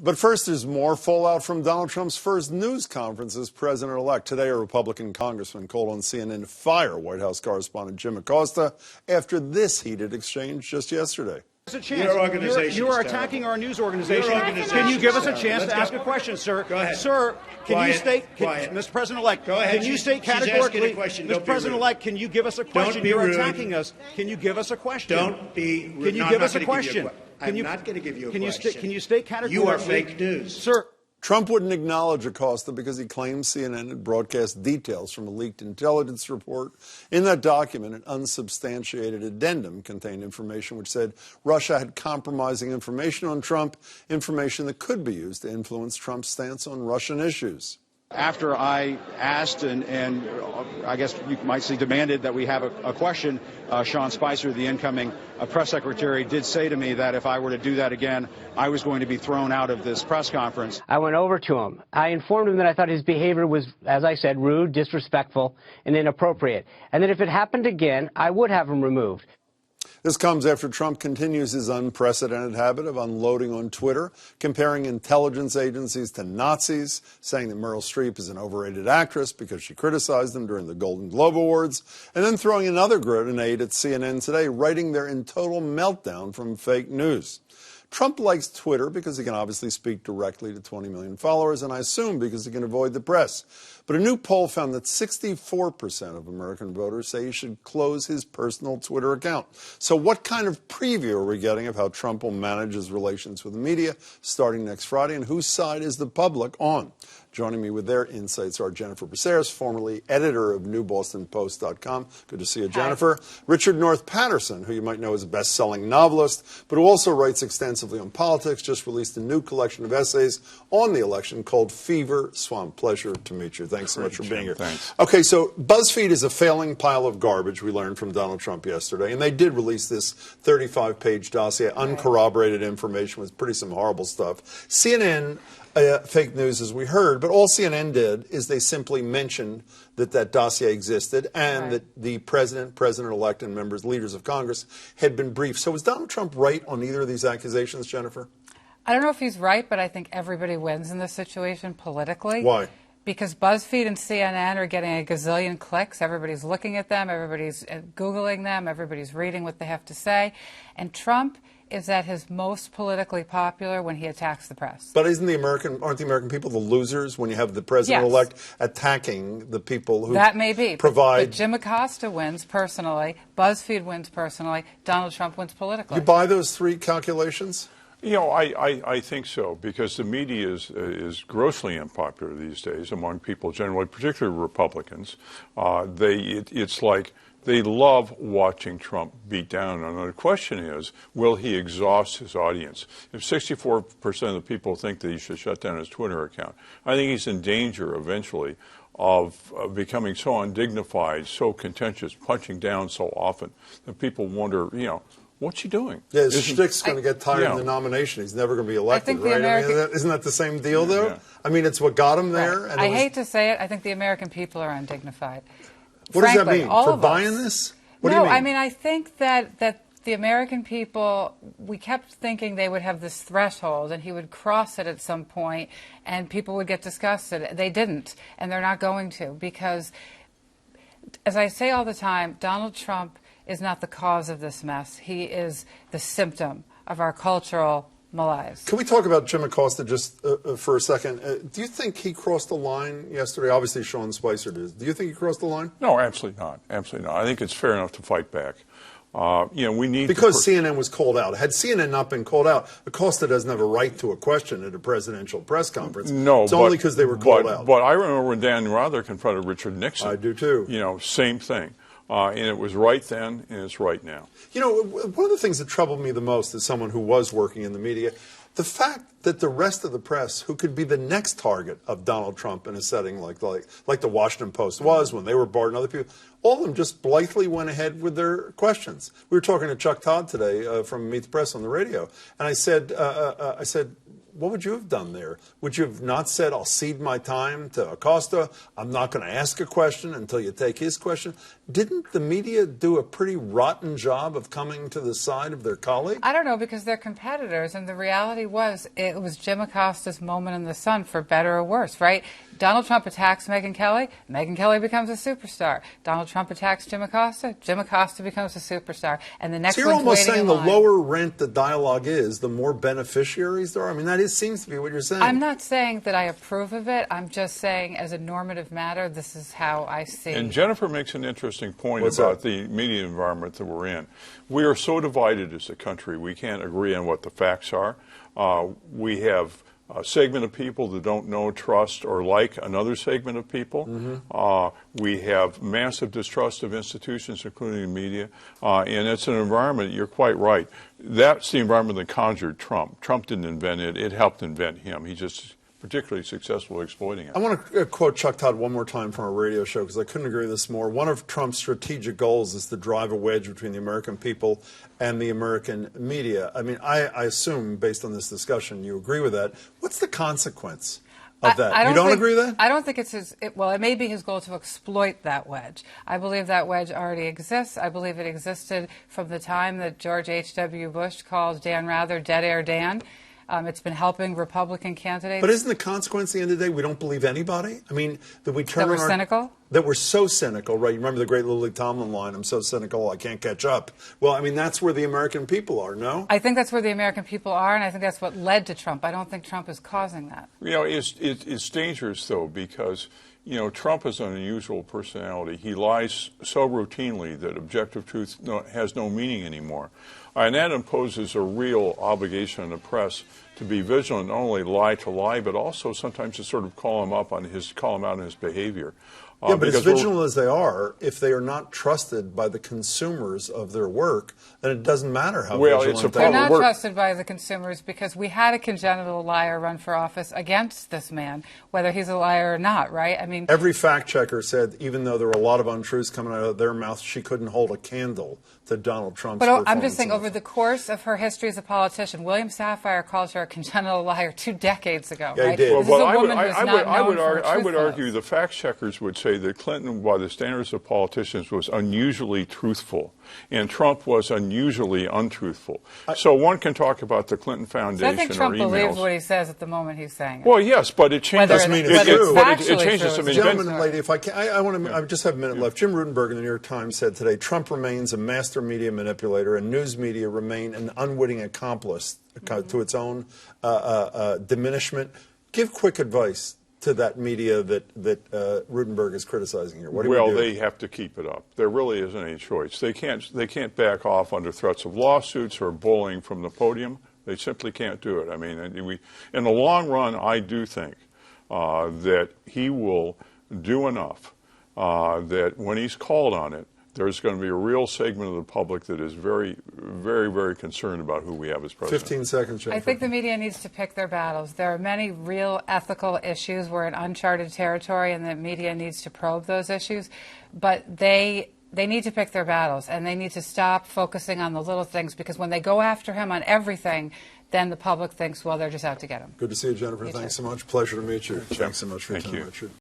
But first, there's more fallout from Donald Trump's first news conference as president-elect. Today, a Republican congressman called on CNN to fire White House correspondent Jim Acosta after this heated exchange just yesterday. A chance. You are attacking our news organization. Can you give us a chance to ask a question, sir? Go ahead. Sir, can you state, Mr. President-elect, can you state categorically, Mr. President-elect, can you give us a question? You're attacking us. Can you give us a question? Don't be rude. Can you give us a question? I'm not going to give you a question. Can you state categorically? You are fake news. Sir. Trump wouldn't acknowledge Acosta because he claims CNN had broadcast details from a leaked intelligence report. In that document, an unsubstantiated addendum contained information which said Russia had compromising information on Trump, information that could be used to influence Trump's stance on Russian issues. After I asked and I guess you might say demanded that we have a question, Sean Spicer, the incoming press secretary, did say to me that if I were to do that again, I was going to be thrown out of this press conference. I went over to him. I informed him that I thought his behavior was, as I said, rude, disrespectful, and inappropriate, and that if it happened again, I would have him removed. This comes after Trump continues his unprecedented habit of unloading on Twitter, comparing intelligence agencies to Nazis, saying that Meryl Streep is an overrated actress because she criticized them during the Golden Globe Awards, and then throwing another grenade at CNN today, writing they're in total meltdown from fake news. Trump likes Twitter because he can obviously speak directly to 20 million followers, and I assume because he can avoid the press. But a new poll found that 64% of American voters say he should close his personal Twitter account. So what kind of preview are we getting of how Trump will manage his relations with the media starting next Friday, and whose side is the public on? Joining me with their insights are Jennifer Braceras, formerly editor of NewBostonPost.com. Good to see you, Jennifer. Hi. Richard North Patterson, who you might know as a best-selling novelist, but who also writes extensively on politics, just released a new collection of essays on the election called Fever Swamp. Pleasure to meet you. Thanks so much for being here. Thanks. Okay, so BuzzFeed is a failing pile of garbage, we learned from Donald Trump yesterday, and they did release this 35-page dossier, uncorroborated information with some horrible stuff. CNN... fake news, as we heard, but all CNN did is they simply mentioned that dossier existed and that the president-elect, and leaders of Congress had been briefed. So was Donald Trump right on either of these accusations, Jennifer? I don't know if he's right, but I think everybody wins in this situation politically. Why? Because BuzzFeed and CNN are getting a gazillion clicks. Everybody's looking at them. Everybody's Googling them. Everybody's reading what they have to say. And Trump is at his most politically popular when he attacks the press. But aren't the American people the losers when you have the president-elect attacking the people who that may be. provide... But Jim Acosta wins personally. BuzzFeed wins personally. Donald Trump wins politically. You buy those three calculations? You know, I think so, because the media is grossly unpopular these days among people generally, particularly Republicans. It's like they love watching Trump beat down. And the question is, will he exhaust his audience? If 64% of the people think that he should shut down his Twitter account, I think he's in danger eventually of becoming so undignified, so contentious, punching down so often that people wonder, what's he doing? Yeah, his shtick's going to get tired in the nomination. He's never going to be elected, right? Isn't that the same deal, though? Yeah. I mean, it's what got him there. Right. And I hate to say it, I think the American people are undignified. What Frankly, does that mean? For buying this? What do you mean? I mean, I think that the American people, we kept thinking they would have this threshold and he would cross it at some point and people would get disgusted. They didn't, and they're not going to, because, as I say all the time, Donald Trump is not the cause of this mess. He is the symptom of our cultural malaise. Can we talk about Jim Acosta just for a second? Do you think he crossed the line yesterday? Obviously, Sean Spicer did. Do you think he crossed the line? No, absolutely not. Absolutely not. I think it's fair enough to fight back. We need because CNN was called out. Had CNN not been called out, Acosta doesn't have a right to a question at a presidential press conference. No, it's only because they were called out. But I remember when Dan Rather confronted Richard Nixon. I do too. Same thing. And it was right then, and it's right now. One of the things that troubled me the most as someone who was working in the media, the fact that the rest of the press, who could be the next target of Donald Trump in a setting like the Washington Post was when they were barred and other people, all of them just blithely went ahead with their questions. We were talking to Chuck Todd today from Meet the Press on the radio, and I said, what would you have done there? Would you have not said, I'll cede my time to Acosta, I'm not going to ask a question until you take his question? didn't the media do a pretty rotten job of coming to the side of their colleague? I don't know, because they're competitors, and the reality was it was Jim Acosta's moment in the sun, for better or worse, right? Donald Trump attacks Megyn Kelly becomes a superstar. Donald Trump attacks Jim Acosta becomes a superstar. And the next So you're one's almost waiting saying in the line. lower rent the dialogue is, the more beneficiaries there are? I mean, seems to be what you're saying. I'm not saying that I approve of it. I'm just saying, as a normative matter, this is how I see it. And Jennifer makes an interesting point What's about that? the media environment that we're in. We are so divided as a country, we can't agree on what the facts are. We have a segment of people that don't know, trust, or like another segment of people. We have massive distrust of institutions, including the media. And it's an environment, you're quite right. That's the environment that conjured Trump. Trump didn't invent it. It helped invent him. He just particularly successful at exploiting it. I want to quote Chuck Todd one more time from our radio show, because I couldn't agree with this more. One of Trump's strategic goals is to drive a wedge between the American people and the American media. I mean, I assume, based on this discussion, you agree with that. What's the consequence of that? You don't agree with that? I don't think it's well, it may be his goal to exploit that wedge. I believe that wedge already exists. I believe it existed from the time that George H.W. Bush called Dan Rather Dead Air Dan. It's been helping Republican candidates. But isn't the consequence at the end of the day we don't believe anybody? I mean, that we turn That we're cynical? That we're so cynical, right? You remember the great Lily Tomlin line, I'm so cynical I can't catch up. Well, I mean, that's where the American people are, no? I think that's where the American people are, and I think that's what led to Trump. I don't think Trump is causing that. You know, it's dangerous, though, because, you know, Trump is an unusual personality. He lies so routinely that objective truth has no meaning anymore. And that imposes a real obligation on the press to be vigilant, not only lie to lie, but also sometimes to sort of call him out on his behavior. Yeah, but as vigilant as they are, if they are not trusted by the consumers of their work, then it doesn't matter how vigilant they are. They're not trusted by the consumers, because we had a congenital liar run for office against this man, whether he's a liar or not, right? I mean, every fact checker said, even though there were a lot of untruths coming out of their mouth, she couldn't hold a candle to Donald Trump's performance. But I'm just saying, over the course of her history as a politician, William Safire called her a congenital liar 2 decades ago. Yeah, right? he did. This is a woman who's not known for I would truthfulness. argue the fact checkers would say that Clinton, by the standards of politicians, was unusually truthful, and Trump was unusually untruthful. So one can talk about the Clinton Foundation I think Trump or believes emails. what he says at the moment he's saying it. Well, yes, but it changes. Whether It changes some. Gentlemen and lady, if I can, I just have a minute left. Jim Rutenberg in the New York Times said today, Trump remains a master media manipulator, and news media remain an unwitting accomplice to its own diminishment. Give quick advice to that media that Rutenberg is criticizing here. What do we do? They have to keep it up. There really isn't any choice. They can't back off under threats of lawsuits or bullying from the podium. They simply can't do it. I mean, in the long run, I do think that he will do enough that when he's called on it, there's going to be a real segment of the public that is very, very, very concerned about who we have as president. 15 seconds, Jennifer. I think the media needs to pick their battles. There are many real ethical issues. We're in uncharted territory, and the media needs to probe those issues. But they need to pick their battles, and they need to stop focusing on the little things, because when they go after him on everything, then the public thinks, well, they're just out to get him. Good to see you, Jennifer. Thanks so much. Pleasure to meet you. Thanks so much for your time, Richard.